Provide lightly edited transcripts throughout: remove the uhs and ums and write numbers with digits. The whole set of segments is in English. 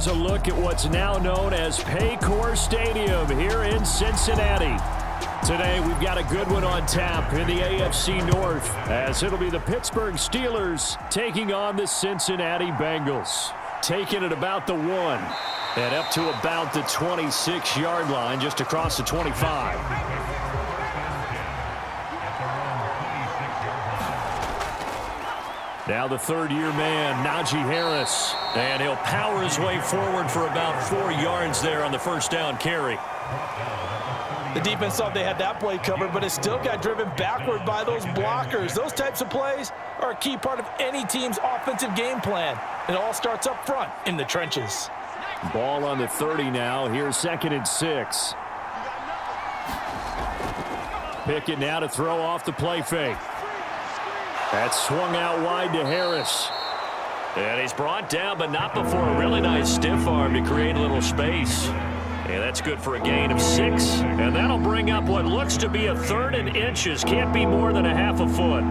here's a look at what's now known as Paycor Stadium here in Cincinnati. Today, we've got a good one on tap in the AFC North, as it'll be the Pittsburgh Steelers taking on the Cincinnati Bengals. Taking it about the 1 and up to about the 26-yard line, just across the 25. Now the third-year man, Najee Harris. And he'll power his way forward for about 4 yards there on the first down carry. The defense thought they had that play covered, but it still got driven backward by those blockers. Those types of plays are a key part of any team's offensive game plan. It all starts up front in the trenches. Ball on the 30 now. Here's 2nd and 6. Pickett now to throw off the play fake. That's swung out wide to Harris. And he's brought down, but not before a really nice stiff arm to create a little space. And that's good for a gain of 6. And that'll bring up what looks to be a 3rd and inches. Can't be more than a half a foot.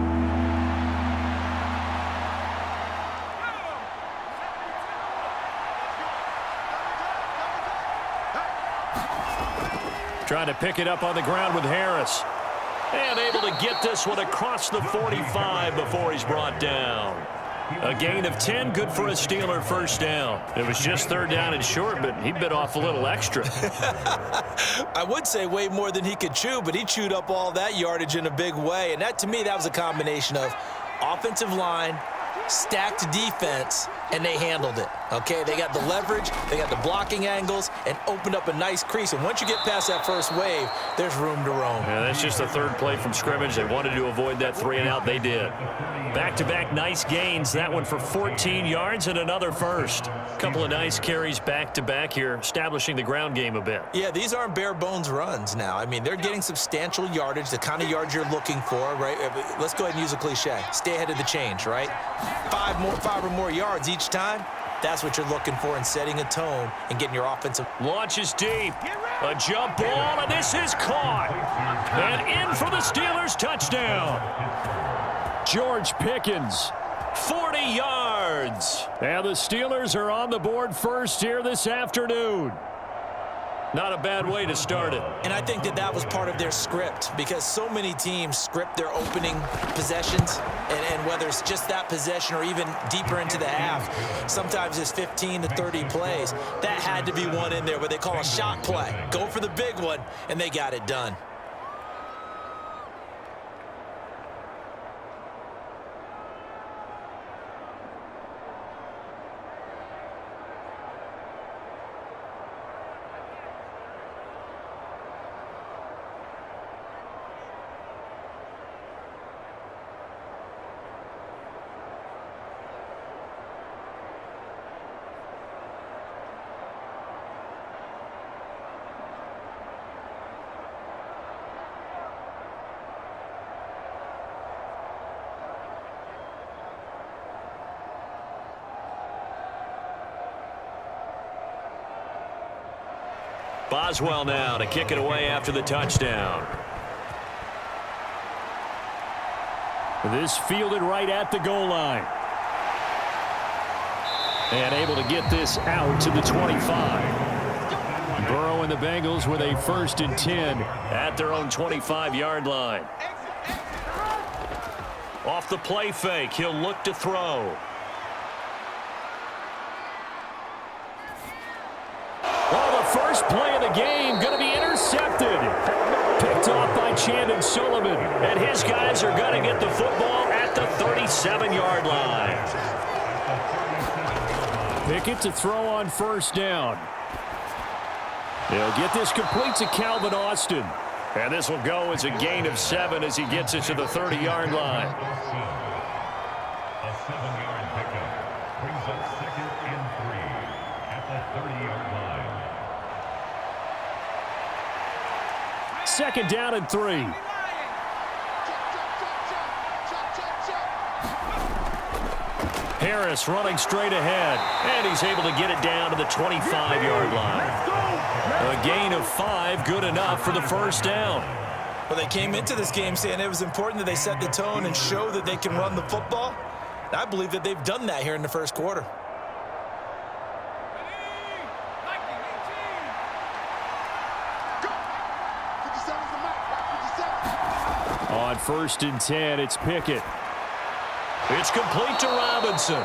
Trying to pick it up on the ground with Harris. And able to get this one across the 45 before he's brought down. A gain of 10, good for a Steeler first down. It was just 3rd down and short, but he bit off a little extra. I would say way more than he could chew, but he chewed up all that yardage in a big way. And that, to me, that was a combination of offensive line, stacked defense, and they handled it. Okay, they got the leverage, they got the blocking angles, and opened up a nice crease. And once you get past that first wave, there's room to roam. Yeah, that's just the 3rd play from scrimmage. They wanted to avoid that 3-and-out. They did. Back-to-back nice gains. That one for 14 yards and another first. Couple of nice carries back-to-back here, establishing the ground game a bit. Yeah, these aren't bare-bones runs now. I mean, they're getting substantial yardage, the kind of yards you're looking for, right? Let's go ahead and use a cliche. Stay ahead of the change, right? 5 or more yards each time. That's what you're looking for in setting a tone and getting your offensive. Launches deep. A jump ball, and this is caught. And in for the Steelers, touchdown. George Pickens, 40 yards. And the Steelers are on the board first here this afternoon. Not a bad way to start it. And I think that was part of their script, because so many teams script their opening possessions, and whether it's just that possession or even deeper into the half, sometimes it's 15 to 30 plays. That had to be one in there what they call a shot play. Go for the big one, and they got it done. Boswell now to kick it away after the touchdown. This fielded right at the goal line. And able to get this out to the 25. Burrow and the Bengals with a 1st and 10 at their own 25-yard line. Off the play fake, he'll look to throw. First play of the game going to be intercepted. Picked off by Chandon Sullivan. And his guys are going to get the football at the 37-yard line. Pickett to throw on 1st down. They'll get this complete to Calvin Austin. And this will go as a gain of 7 as he gets it to the 30-yard line. A 7-yard pickup brings up 2nd and 3 at the 30-yard line. 2nd down and 3. Harris running straight ahead, and he's able to get it down to the 25-yard line. A gain of 5, good enough for the first down. Well, they came into this game saying it was important that they set the tone and show that they can run the football. And I believe that they've done that here in the first quarter. first and 10. It's Pickett. It's complete to Robinson.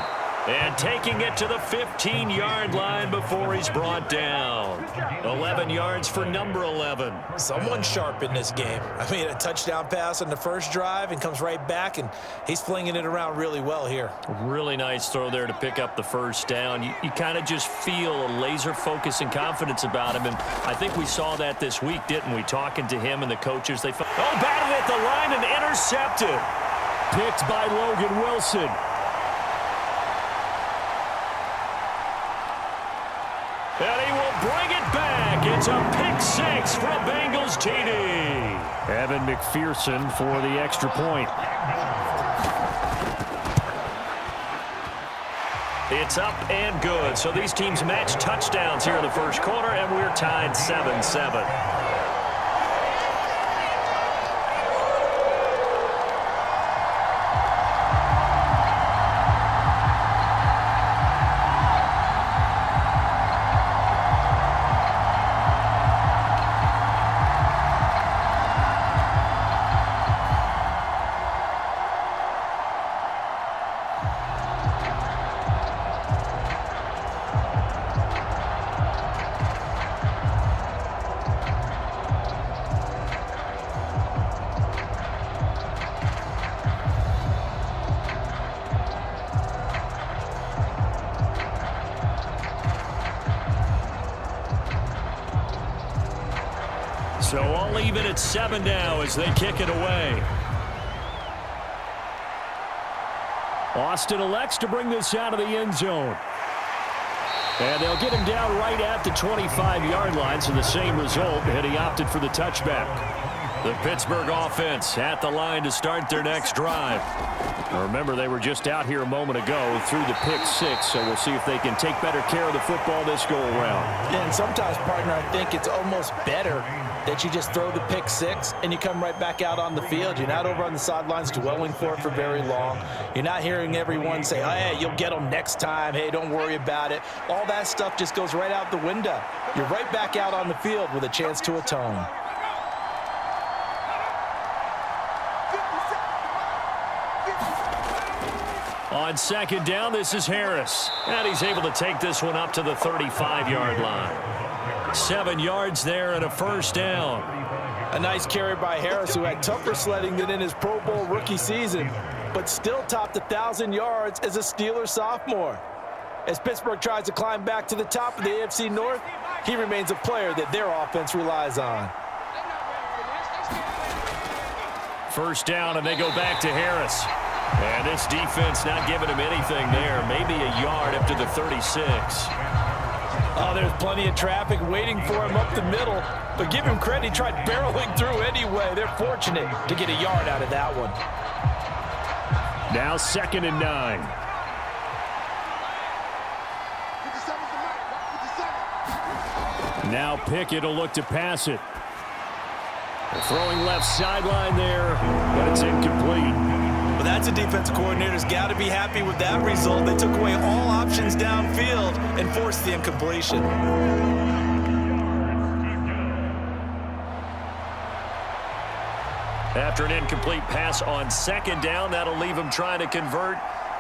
And taking it to the 15-yard line before he's brought down. 11 yards for number 11. Someone sharp in this game. I mean, a touchdown pass on the first drive and comes right back, and he's flinging it around really well here. Really nice throw there to pick up the first down. You kind of just feel a laser focus and confidence about him, and I think we saw that this week, didn't we? Talking to him and the coaches. They batted at the line and intercepted. Picked by Logan Wilson. And he will bring it back. It's a pick six for a Bengals TD. Evan McPherson for the extra point. It's up and good. So these teams match touchdowns here in the first quarter, and we're tied 7-7. So all even at 7 now as they kick it away. Austin elects to bring this out of the end zone. And they'll get him down right at the 25-yard line, so the same result, and he opted for the touchback. The Pittsburgh offense at the line to start their next drive. Remember, they were just out here a moment ago through the pick six, so we'll see if they can take better care of the football this go-around. Yeah, and sometimes, partner, I think it's almost better that you just throw the pick six and you come right back out on the field. You're not over on the sidelines dwelling for it for very long. You're not hearing everyone say, oh, hey, you'll get them next time. Hey, don't worry about it. All that stuff just goes right out the window. You're right back out on the field with a chance to atone. On second down, this is Harris. And he's able to take this one up to the 35-yard line. 7 yards there and a first down. A nice carry by Harris, who had tougher sledding than in his Pro Bowl rookie season, but still topped 1,000 yards as a Steelers sophomore. As Pittsburgh tries to climb back to the top of the AFC North, he remains a player that their offense relies on. First down, and they go back to Harris. And this defense not giving him anything there. Maybe a yard up to the 36. Oh, there's plenty of traffic waiting for him up the middle. But give him credit, he tried barreling through anyway. They're fortunate to get a yard out of that one. Now 2nd and 9. Now Pickett will look to pass it. Throwing left sideline there, but it's incomplete. Well, that's a defense coordinator's got to be happy with that result. They took away all options downfield and forced the incompletion. After an incomplete pass on 2nd down, that'll leave him trying to convert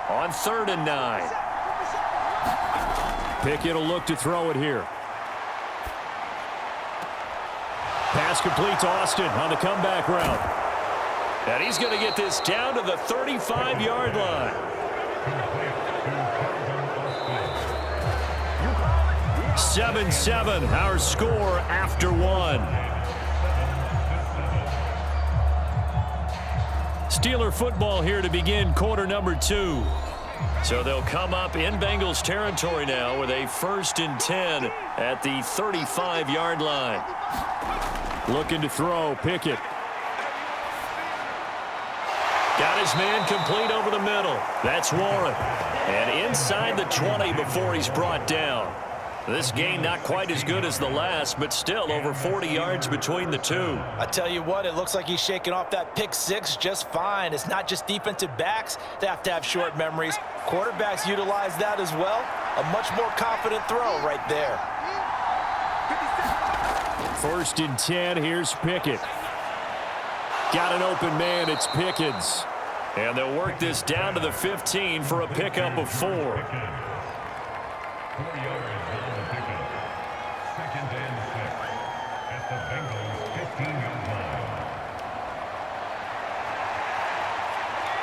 on 3rd and 9. Pickett will look to throw it here. Pass complete to Austin on the comeback route. And he's going to get this down to the 35-yard line. Seven, our score after one. Steeler football here to begin quarter number 2. So they'll come up in Bengals territory now with a 1st and 10 at the 35-yard line. Looking to throw, Pickett. Got his man complete over the middle. That's Warren. And inside the 20 before he's brought down. This game not quite as good as the last, but still over 40 yards between the two. I tell you what, it looks like he's shaking off that pick six just fine. It's not just defensive backs that have short memories. Quarterbacks utilize that as well. A much more confident throw right there. 1st and 10, here's Pickett. Got an open man. It's Pickens. And they'll work this down to the 15 for a pickup of 4. 4 yards on the pickup. 2nd and 6 at the Bengals 15-yard line.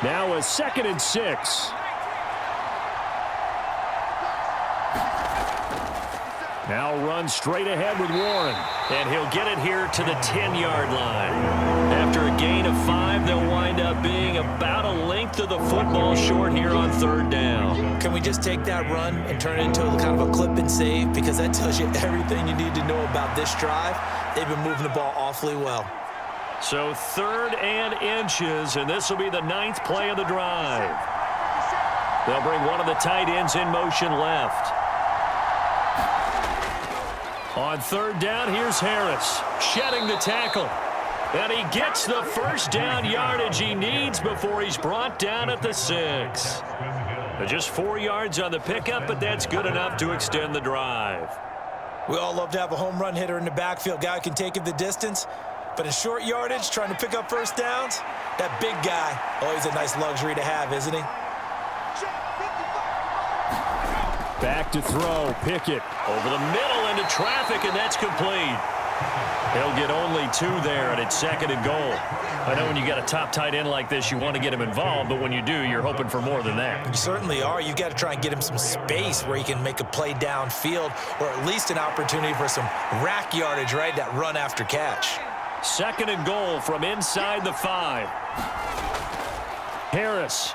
Now a 2nd and 6. Now run straight ahead with Warren. And he'll get it here to the 10-yard line. After a gain of 5, they'll wind up being about a length of the football short here on 3rd down. Can we just take that run and turn it into kind of a clip and save? Because that tells you everything you need to know about this drive. They've been moving the ball awfully well. So 3rd and inches, and this will be the 9th play of the drive. They'll bring one of the tight ends in motion left. On 3rd down, here's Harris, shedding the tackle. And he gets the first down yardage he needs before he's brought down at the 6. Just 4 yards on the pickup, but that's good enough to extend the drive. We all love to have a home run hitter in the backfield. Guy who can take it the distance. But in short yardage, trying to pick up first downs, that big guy, always a nice luxury to have, isn't he? Back to throw. Pickett over the middle into traffic, and that's complete. He'll get only 2 there, and it's 2nd and goal. I know when you got a top tight end like this, you want to get him involved, but when you do, you're hoping for more than that. You certainly are. You've got to try and get him some space where he can make a play downfield, or at least an opportunity for some rack yardage, right? That run after catch. 2nd and goal from inside the 5. Harris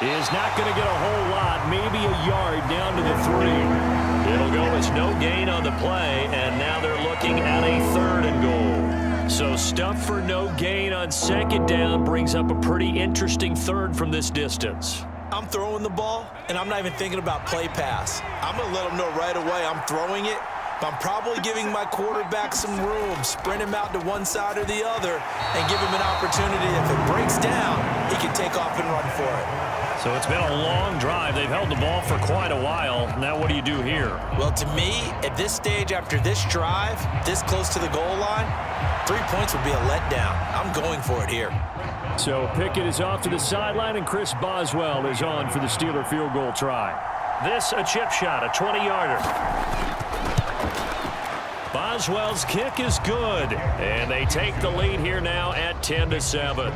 is not going to get a whole lot, maybe a yard down to the 3. It'll go as no gain on the play, and now they're looking at a 3rd and goal. So stuff for no gain on 2nd down brings up a pretty interesting 3rd from this distance. I'm throwing the ball, and I'm not even thinking about play pass. I'm going to let them know right away I'm throwing it, but I'm probably giving my quarterback some room, sprint him out to one side or the other, and give him an opportunity. If it breaks down, he can take off and run for it. So it's been a long drive. They've held the ball for quite a while. Now what do you do here? Well, to me, at this stage, after this drive, this close to the goal line, 3 points would be a letdown. I'm going for it here. So Pickett is off to the sideline, and Chris Boswell is on for the Steeler field goal try. This a chip shot, a 20-yarder. Boswell's kick is good, and they take the lead here now at 10-7.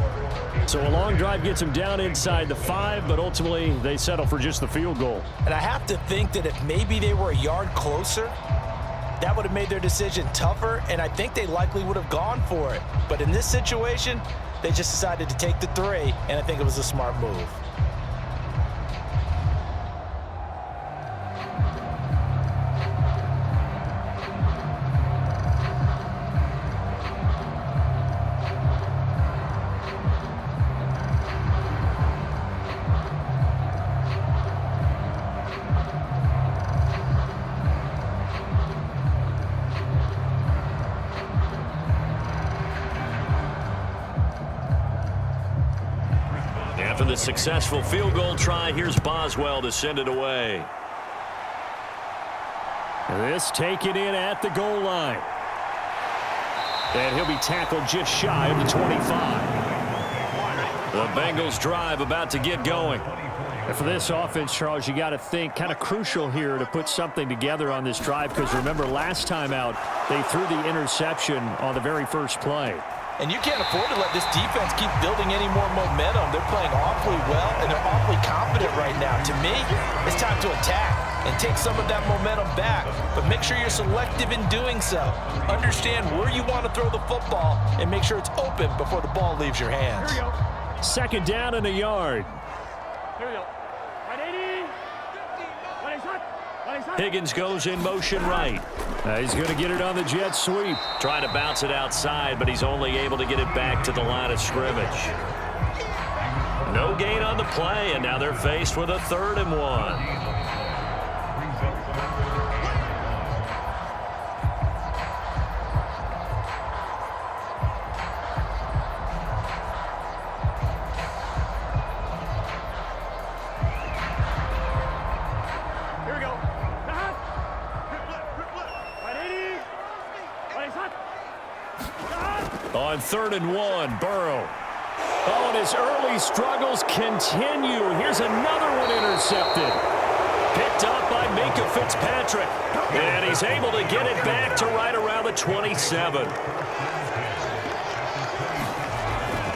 So a long drive gets them down inside the 5, but ultimately they settle for just the field goal. And I have to think that if maybe they were a yard closer, that would have made their decision tougher, and I think they likely would have gone for it. But in this situation, they just decided to take the 3, and I think it was a smart move. After the successful field goal try, here's Boswell to send it away. This taken in at the goal line. And he'll be tackled just shy of the 25. The Bengals drive about to get going. And for this offense, Charles, you got to think kind of crucial here to put something together on this drive, because remember last time out, they threw the interception on the very first play. And you can't afford to let this defense keep building any more momentum. They're playing awfully well, and they're awfully confident right now. To me, it's time to attack and take some of that momentum back. But make sure you're selective in doing so. Understand where you want to throw the football and make sure it's open before the ball leaves your hands. Here we go. 2nd down and a yard. Here we go. 180. 180. Higgins goes in motion right. He's going to get it on the jet sweep. Trying to bounce it outside, but he's only able to get it back to the line of scrimmage. No gain on the play, and now they're faced with a 3rd and 1. On 3rd and 1, Burrow. Oh, and his early struggles continue. Here's another one intercepted. Picked up by Minka Fitzpatrick. And he's able to get it back to right around the 27.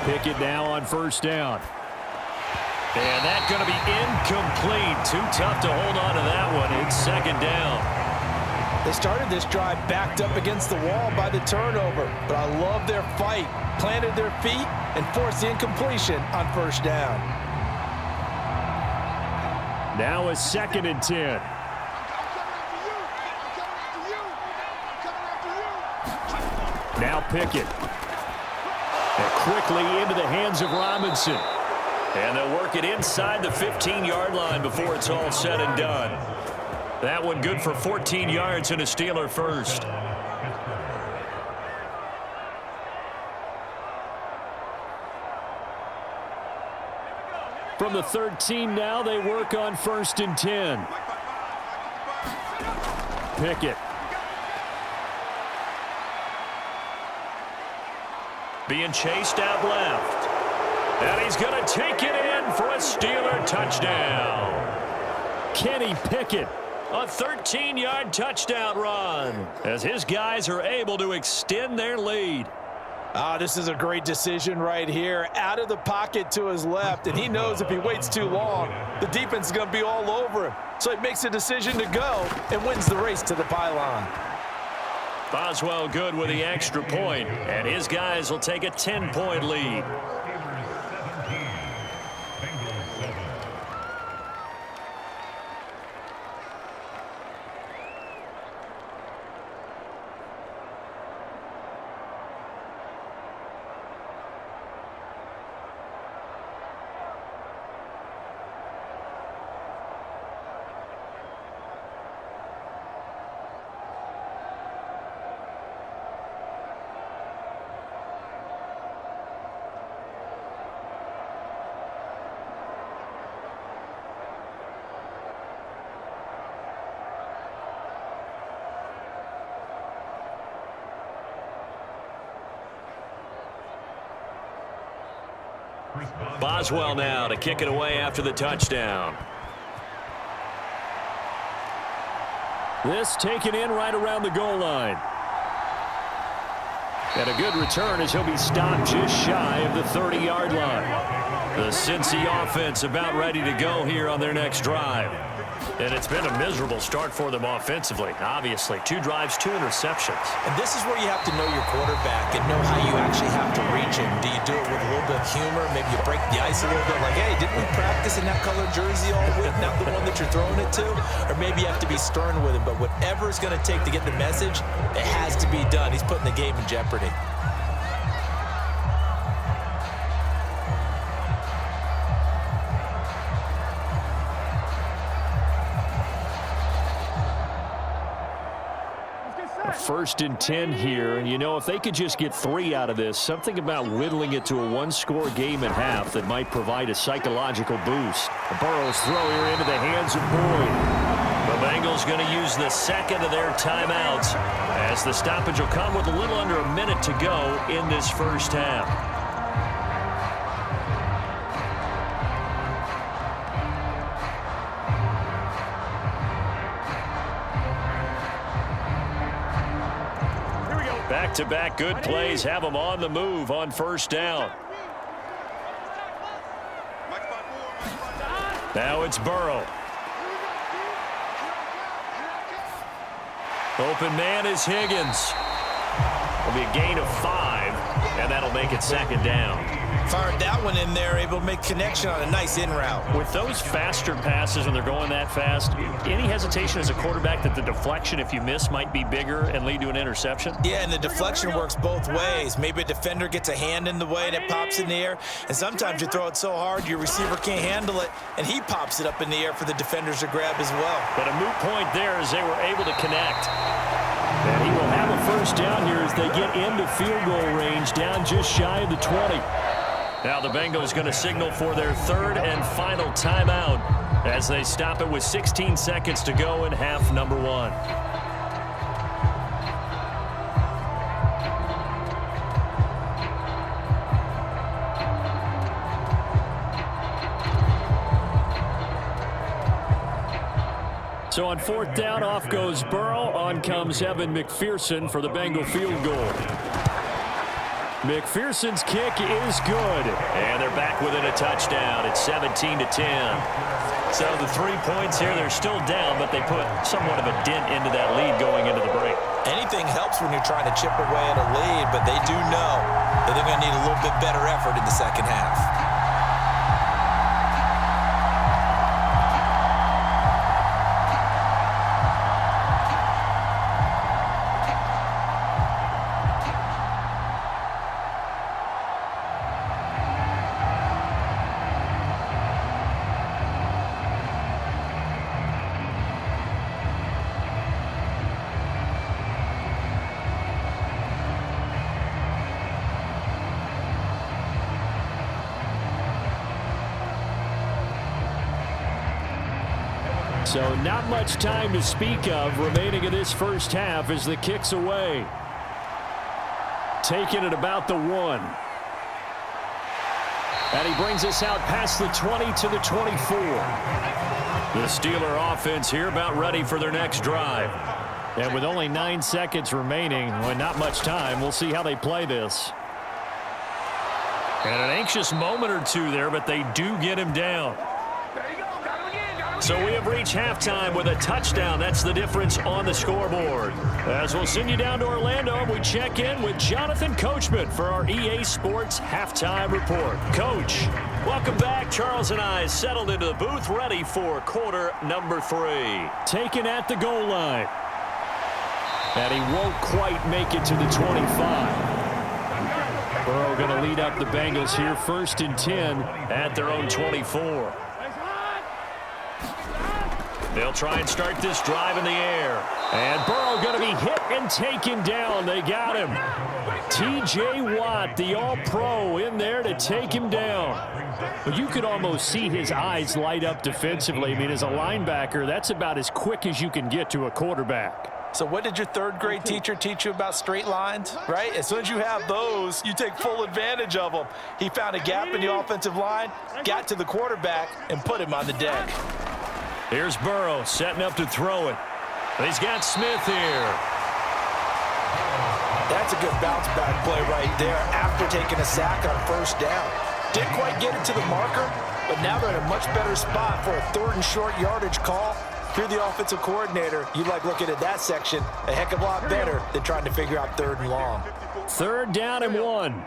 Pickett now on 1st down. And that's going to be incomplete. Too tough to hold on to that one. It's 2nd down. They started this drive backed up against the wall by the turnover, but I love their fight. Planted their feet and forced the incompletion on 1st down. Now a 2nd and 10. Now Pickett. And quickly into the hands of Robinson. And they'll work it inside the 15-yard line before it's all said and done. That one good for 14 yards and a Steeler first. From the 13 now, they work on 1st and 10. Pickett. Being chased out left. And he's going to take it in for a Steeler touchdown. Kenny Pickett, a 13-yard touchdown run, as his guys are able to extend their lead. This is a great decision right here. Out of the pocket to his left, and he knows if he waits too long, the defense is going to be all over him. So he makes a decision to go and wins the race to the pylon. Boswell good with the extra point, and his guys will take a 10-point lead. Boswell now to kick it away after the touchdown. This taken in right around the goal line. And a good return as he'll be stopped just shy of the 30-yard line. The Cincy offense about ready to go here on their next drive. And it's been a miserable start for them offensively, obviously. 2 drives, 2 interceptions. And this is where you have to know your quarterback and know how you actually have to reach him. Do you do it with a little bit of humor? Maybe you break the ice a little bit, like, hey, didn't we practice in that colored jersey all week, not the one that you're throwing it to? Or maybe you have to be stern with him. But whatever it's going to take to get the message, it has to be done. He's putting the game in jeopardy. First and 10 here, and you know, if they could just get 3 out of this, something about whittling it to a 1-score game at half that might provide a psychological boost. Burrow's throw here into the hands of Boyd. The Bengals going to use the second of their timeouts as the stoppage will come with a little under a minute to go in this first half. Back-to-back good plays have them on the move on 1st down. Now it's Burrow. Open man is Higgins. It'll be a gain of 5, and that'll make it 2nd down. Fired that one in there, able to make connection on a nice in route. With those faster passes when they're going that fast, any hesitation as a quarterback that the deflection, if you miss, might be bigger and lead to an interception? Yeah, and the deflection works both ways. Maybe a defender gets a hand in the way and it pops in the air, and sometimes you throw it so hard your receiver can't handle it, and he pops it up in the air for the defenders to grab as well. But a moot point there as they were able to connect. And he will have a 1st down here as they get into field goal range, down just shy of the 20. Now the Bengals going to signal for their 3rd and final timeout as they stop it with 16 seconds to go in half number 1. So on 4th down, off goes Burrow. On comes Evan McPherson for the Bengal field goal. McPherson's kick is good. And they're back within a touchdown. It's 17-10. So the 3 points here, they're still down, but they put somewhat of a dent into that lead going into the break. Anything helps when you're trying to chip away at a lead, but they do know that they're going to need a little bit better effort in the second half. So not much time to speak of remaining in this first half as the kick's away. Taking it about the 1. And he brings us out past the 20 to the 24. The Steeler offense here about ready for their next drive. And with only 9 seconds remaining, well, not much time, we'll see how they play this. And an anxious moment or two there, but they do get him down. So we have reached halftime with a touchdown. That's the difference on the scoreboard. As we'll send you down to Orlando, we check in with Jonathan Coachman for our EA Sports Halftime Report. Coach, welcome back. Charles and I settled into the booth, ready for quarter number 3. Taken at the goal line. And he won't quite make it to the 25. Burrow going to lead up the Bengals here, 1st and 10 at their own 24. They'll try and start this drive in the air. And Burrow going to be hit and taken down. They got him. T.J. Watt, the All-Pro, in there to take him down. Well, you could almost see his eyes light up defensively. I mean, as a linebacker, that's about as quick as you can get to a quarterback. So what did your 3rd grade teacher teach you about straight lines, right? As soon as you have those, you take full advantage of them. He found a gap in the offensive line, got to the quarterback, and put him on the deck. Here's Burrow setting up to throw it. He's got Smith here. That's a good bounce back play right there after taking a sack on 1st down. Didn't quite get it to the marker, but now they're in a much better spot for a 3rd and short yardage call. If you're the offensive coordinator, you like looking at that section a heck of a lot better than trying to figure out 3rd and long. 3rd down and 1.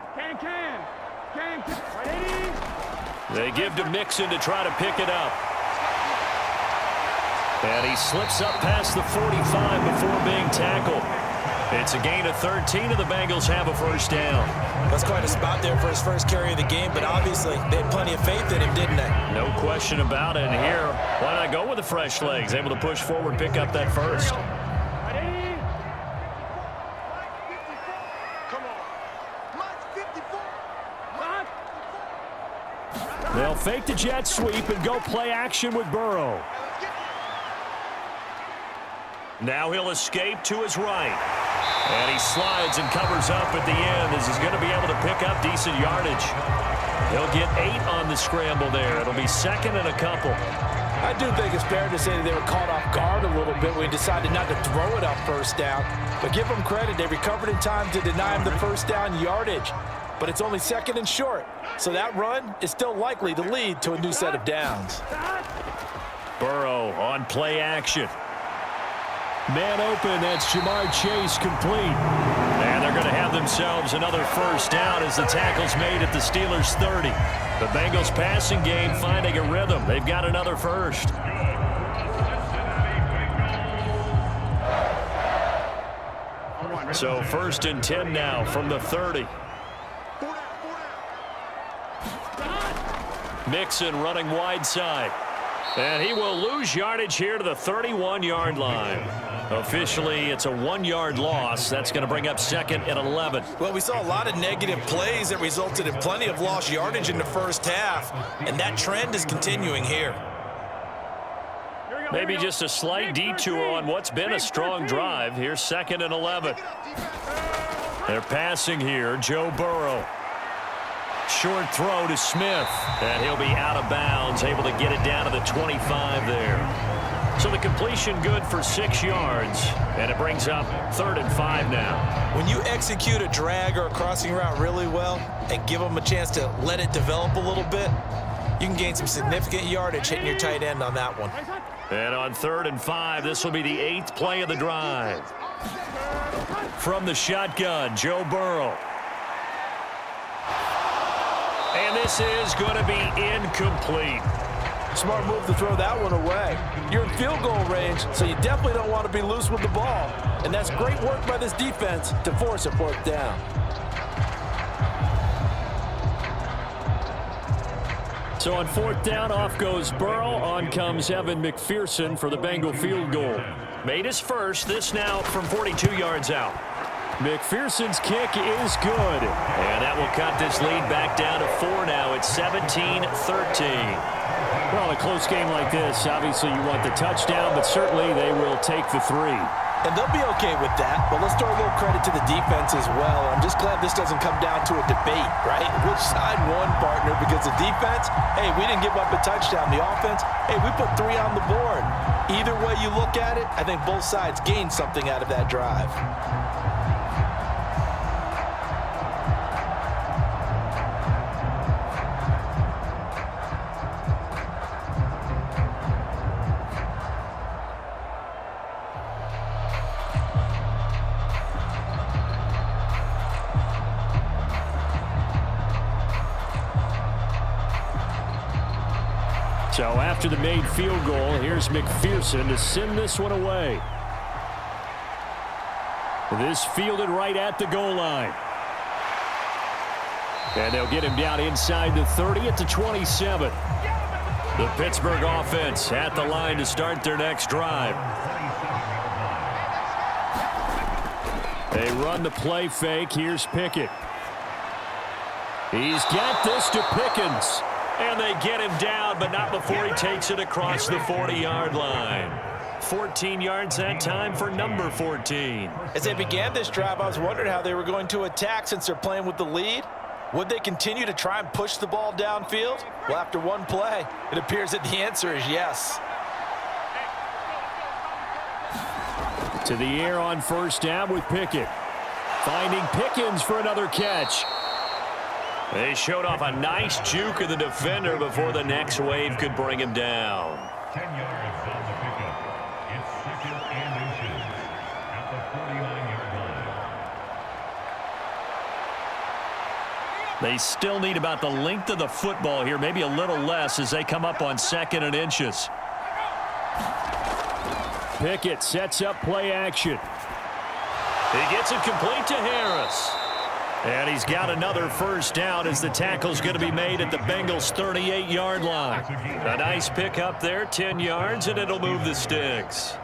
They give to Mixon to try to pick it up. And he slips up past the 45 before being tackled. It's a gain of 13, and the Bengals have a 1st down. That's quite a spot there for his first carry of the game, but obviously they had plenty of faith in him, didn't they? No question about it. And here, why not go with the fresh legs? Able to push forward, pick up that 1st. They'll fake the jet sweep and go play action with Burrow. Now he'll escape to his right. And he slides and covers up at the end as he's going to be able to pick up decent yardage. He'll get 8 on the scramble there. It'll be 2nd and a couple. I do think it's fair to say that they were caught off guard a little bit when he decided not to throw it on 1st down. But give them credit. They recovered in time to deny him the 1st down yardage. But it's only 2nd and short. So that run is still likely to lead to a new set of downs. Burrow on play action. Man open, that's Jamar Chase complete. And they're going to have themselves another 1st down as the tackle's made at the Steelers' 30. The Bengals passing game finding a rhythm. They've got another 1st. So 1st and 10 now from the 30. Mixon running wide side. And he will lose yardage here to the 31-yard line. Officially, it's a 1-yard loss. That's going to bring up 2nd and 11. Well, we saw a lot of negative plays that resulted in plenty of lost yardage in the 1st half, and that trend is continuing here. Maybe just a slight detour on what's been a strong drive. Here's 2nd and 11. They're passing here, Joe Burrow. Short throw to Smith, and he'll be out of bounds, able to get it down to the 25 there. So the completion good for 6 yards, and it brings up 3rd and 5 now. When you execute a drag or a crossing route really well and give them a chance to let it develop a little bit, you can gain some significant yardage hitting your tight end on that one. And on 3rd and 5, this will be the 8th play of the drive. From the shotgun, Joe Burrow. And this is going to be incomplete. Smart move to throw that one away. You're in field goal range, so you definitely don't want to be loose with the ball. And that's great work by this defense to force a 4th down. So on 4th down, off goes Burrow. On comes Evan McPherson for the Bengal field goal. Made his first, this now from 42 yards out. McPherson's kick is good. And that will cut this lead back down to 4 now. It's 17-13. Well, a close game like this, obviously you want the touchdown, but certainly they will take the 3. And they'll be okay with that, but let's throw a little credit to the defense as well. I'm just glad this doesn't come down to a debate, right? Which side won, partner? Because the defense, hey, we didn't give up a touchdown. The offense, hey, we put 3 on the board. Either way you look at it, I think both sides gained something out of that drive. So after the made field goal, here's McPherson to send this one away. This fielded right at the goal line. And they'll get him down inside the 30 at the 27. The Pittsburgh offense at the line to start their next drive. They run the play fake. Here's Pickett. He's got this to Pickens. And they get him down, but not before he takes it across the 40-yard line. 14 yards that time for number 14. As they began this drive, I was wondering how they were going to attack since they're playing with the lead. Would they continue to try and push the ball downfield? Well, after one play, it appears that the answer is yes. To the air on 1st down with Pickett. Finding Pickens for another catch. They showed off a nice juke of the defender before the next wave could bring him down. 10 yards on the pickup. It's 2nd and inches at the 49-yard line. They still need about the length of the football here, maybe a little less as they come up on 2nd and inches. Pickett sets up play action. He gets it complete to Harris. And he's got another 1st down as the tackle's going to be made at the Bengals' 38-yard line. A nice pickup there, 10 yards, and it'll move the sticks.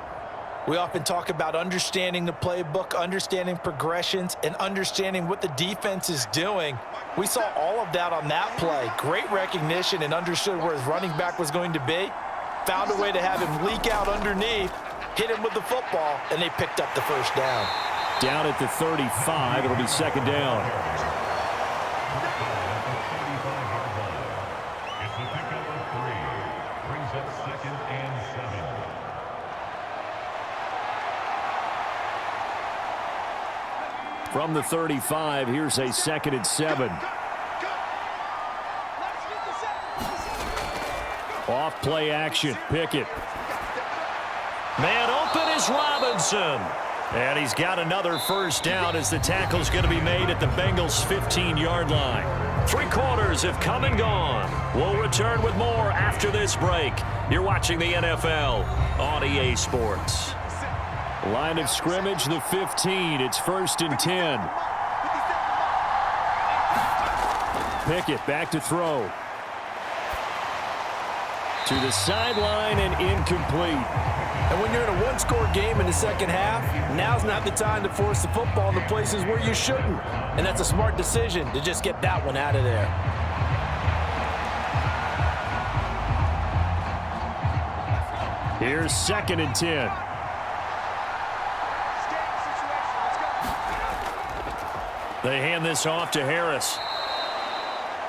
We often talk about understanding the playbook, understanding progressions, and understanding what the defense is doing. We saw all of that on that play. Great recognition and understood where his running back was going to be. Found a way to have him leak out underneath, hit him with the football, and they picked up the 1st down. Down at the 35, it'll be 2nd down. It's a pickup of 3. Brings up 2nd and 7. From the 35, here's a 2nd and 7. Off play action, Pickett. Man open is Robinson. And he's got another 1st down as the tackle's going to be made at the Bengals' 15-yard line. 3 quarters have come and gone. We'll return with more after this break. You're watching the NFL on EA Sports. Line of scrimmage, the 15. It's 1st and 10. Pickett back to throw. To the sideline and incomplete. And when you're in a one-score game in the second half, now's not the time to force the football in the places where you shouldn't. And that's a smart decision to just get that one out of there. Here's 2nd and 10. They hand this off to Harris.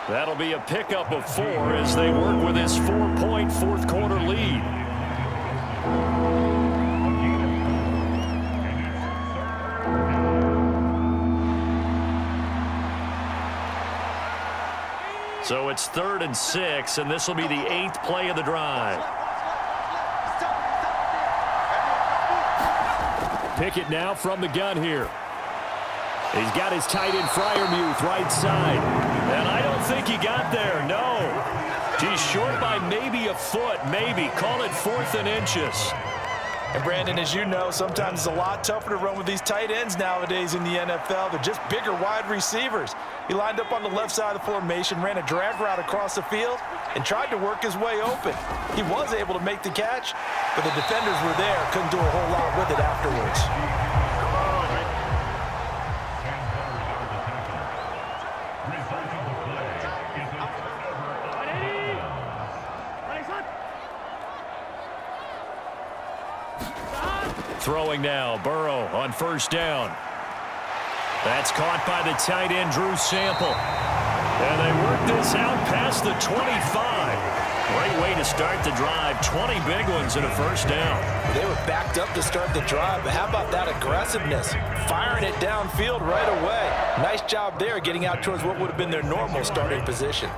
That'll be a pickup of 4 as they work with this 4-point 4th quarter lead. So it's 3rd and 6, and this will be the 8th play of the drive. Pickett now from the gun here. He's got his tight end Freiermuth right side. And I don't think he got there, no. He's short by maybe a foot, maybe. Call it 4th and inches. And Brandon, as you know, sometimes it's a lot tougher to run with these tight ends nowadays in the NFL. They're just bigger wide receivers. He lined up on the left side of the formation, ran a drag route across the field, and tried to work his way open. He was able to make the catch, but the defenders were there, couldn't do a whole lot with it afterwards. Throwing now, Burrow on 1st down. That's caught by the tight end, Drew Sample. And they work this out past the 25. Great way to start the drive. 20 big ones in a 1st down. They were backed up to start the drive, but how about that aggressiveness? Firing it downfield right away. Nice job there getting out towards what would have been their normal starting position.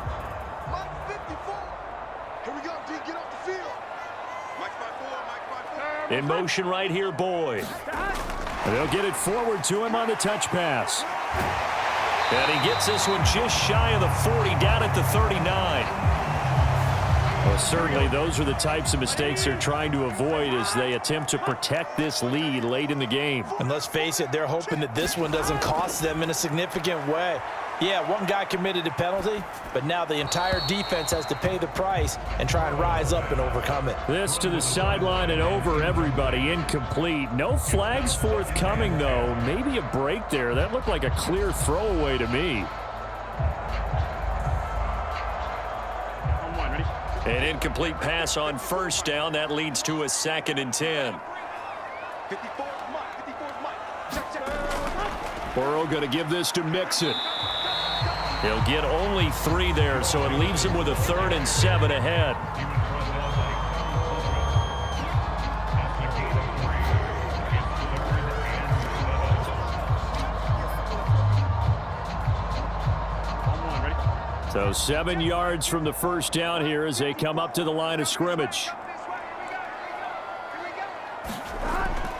In motion right here, Boyd. And they'll get it forward to him on the touch pass. And he gets this one just shy of the 40, down at the 39. Well, certainly those are the types of mistakes they're trying to avoid as they attempt to protect this lead late in the game. And let's face it, they're hoping that this one doesn't cost them in a significant way. Yeah, one guy committed a penalty, but now the entire defense has to pay the price and try and rise up and overcome it. This to the sideline and over everybody. Incomplete. No flags forthcoming, though. Maybe a break there. That looked like a clear throwaway to me. An incomplete pass on 1st down. That leads to a 2nd and 10. Burrow going to give this to Mixon. He'll get only 3 there, so it leaves him with a 3rd and 7 ahead. So 7 yards from the 1st down here as they come up to the line of scrimmage.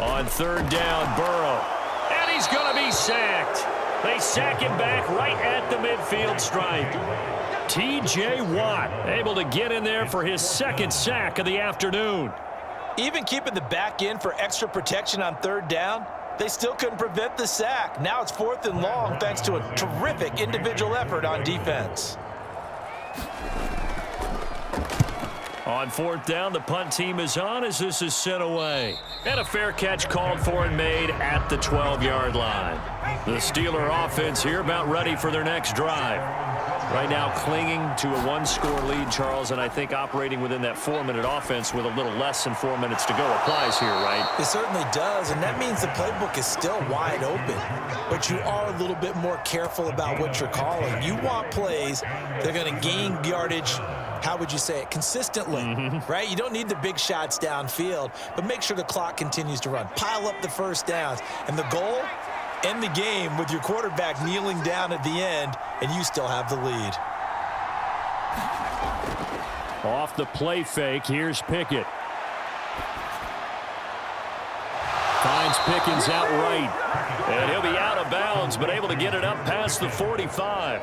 On 3rd down, Burrow. And he's going to be sacked. They sack him back right at the midfield stripe. T.J. Watt able to get in there for his 2nd sack of the afternoon. Even keeping the back end for extra protection on 3rd down, they still couldn't prevent the sack. Now it's 4th and long thanks to a terrific individual effort on defense. On 4th down, the punt team is on as this is sent away. And a fair catch called for and made at the 12-yard line. The Steeler offense here about ready for their next drive. Right now clinging to a 1-score lead, Charles, and I think operating within that 4-minute offense with a little less than 4 minutes to go applies here, right? It certainly does, and that means the playbook is still wide open. But you are a little bit more careful about what you're calling. You want plays that are going to gain yardage, how would you say it, consistently, right? You don't need the big shots downfield, but make sure the clock continues to run. Pile up the 1st downs, and the goal, end the game with your quarterback kneeling down at the end, and you still have the lead. Off the play fake, here's Pickett. Finds Pickens out right. And he'll be out of bounds, but able to get it up past the 45.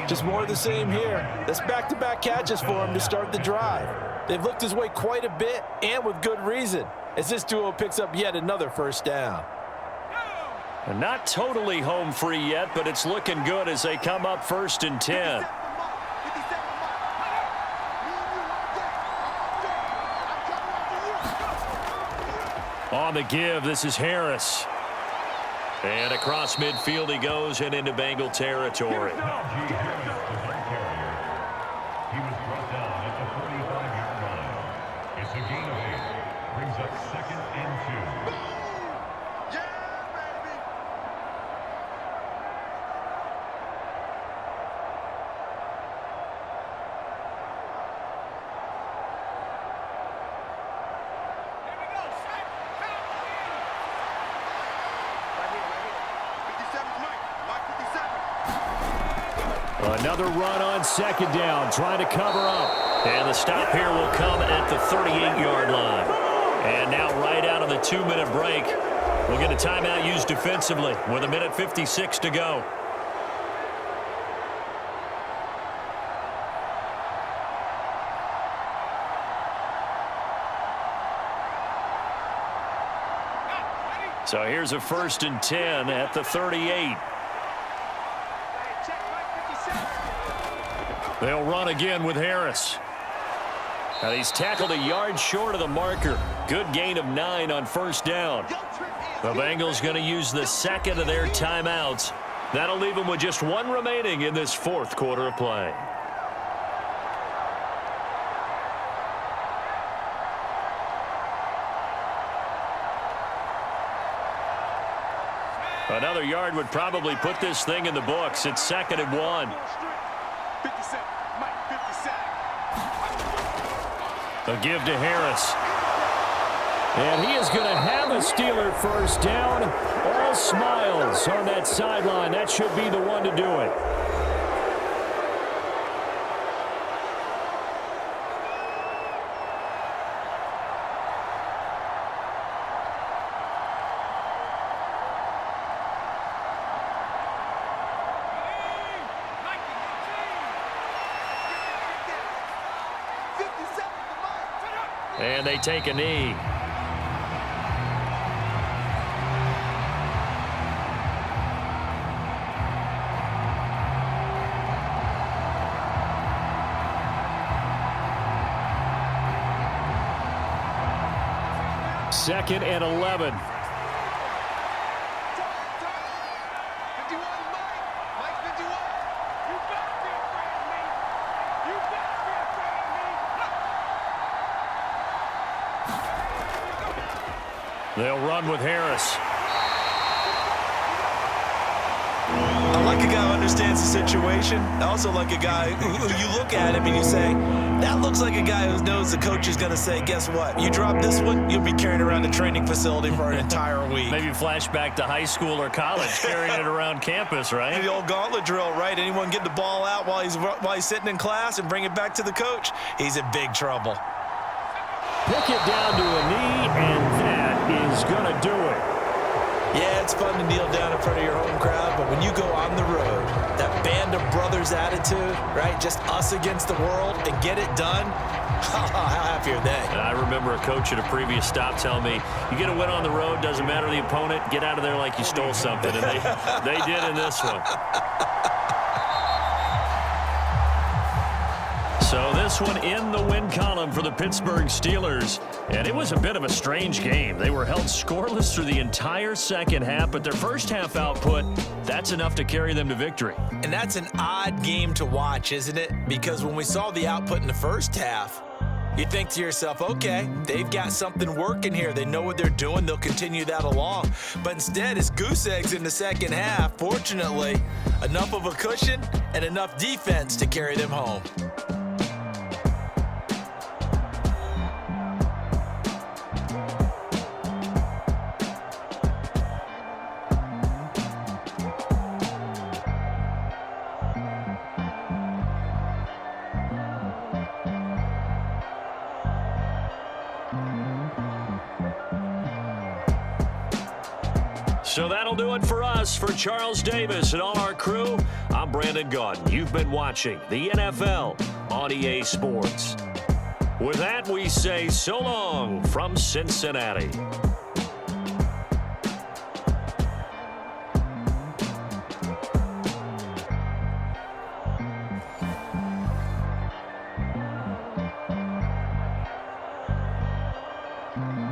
Just more of the same here. That's back-to-back catches for him to start the drive. They've looked his way quite a bit, and with good reason, as this duo picks up yet another 1st down. And not totally home free yet, but it's looking good as they come up 1st and 10. On the give, this is Harris. And across midfield he goes and into Bengal territory. He was brought down at the 45-yard line. It's a gain of 8. Brings up 2nd and 2. Another run on second down, trying to cover up. And the stop here will come at the 38-yard line. And now right out of the 2-minute break, we'll get a timeout used defensively with 1:56 to go. So here's a 1st and 10 at the 38. They'll run again with Harris. Now he's tackled a yard short of the marker. Good gain of 9 on 1st down. The Bengals going to use the second of their timeouts. That'll leave them with just 1 remaining in this 4th quarter of play. Another yard would probably put this thing in the books. It's 2nd and 1. A give to Harris. And he is going to have a Steeler 1st down. All smiles on that sideline. That should be the one to do it. And they take a knee. Second and 11. They'll run with Harris. I like a guy who understands the situation. I also like a guy who you look at him and you say, that looks like a guy who knows the coach is going to say, guess what? You drop this one, you'll be carrying around the training facility for an entire week. Maybe flashback to high school or college, carrying it around campus, right? The old gauntlet drill, right? Anyone get the ball out while he's sitting in class and bring it back to the coach, he's in big trouble. Pick it down to a knee, and that is going to do it. Yeah, it's fun to kneel down in front of your home crowd, but when you go on the road, that band of brothers attitude, right? Just us against the world and get it done. How happy are they? I remember a coach at a previous stop telling me, you get a win on the road, doesn't matter the opponent, get out of there like you stole something. And they did in this one. So this one in the win column for the Pittsburgh Steelers. And it was a bit of a strange game. They were held scoreless through the entire second half, but their first half output, that's enough to carry them to victory. And that's an odd game to watch, isn't it? Because when we saw the output in the first half, you think to yourself, okay, they've got something working here. They know what they're doing. They'll continue that along. But instead, it's goose eggs in the second half. Fortunately, enough of a cushion and enough defense to carry them home. So that'll do it for us. For Charles Davis and all our crew, I'm Brandon Gaudin. You've been watching the NFL on EA Sports. With that, we say so long from Cincinnati. Mm-hmm.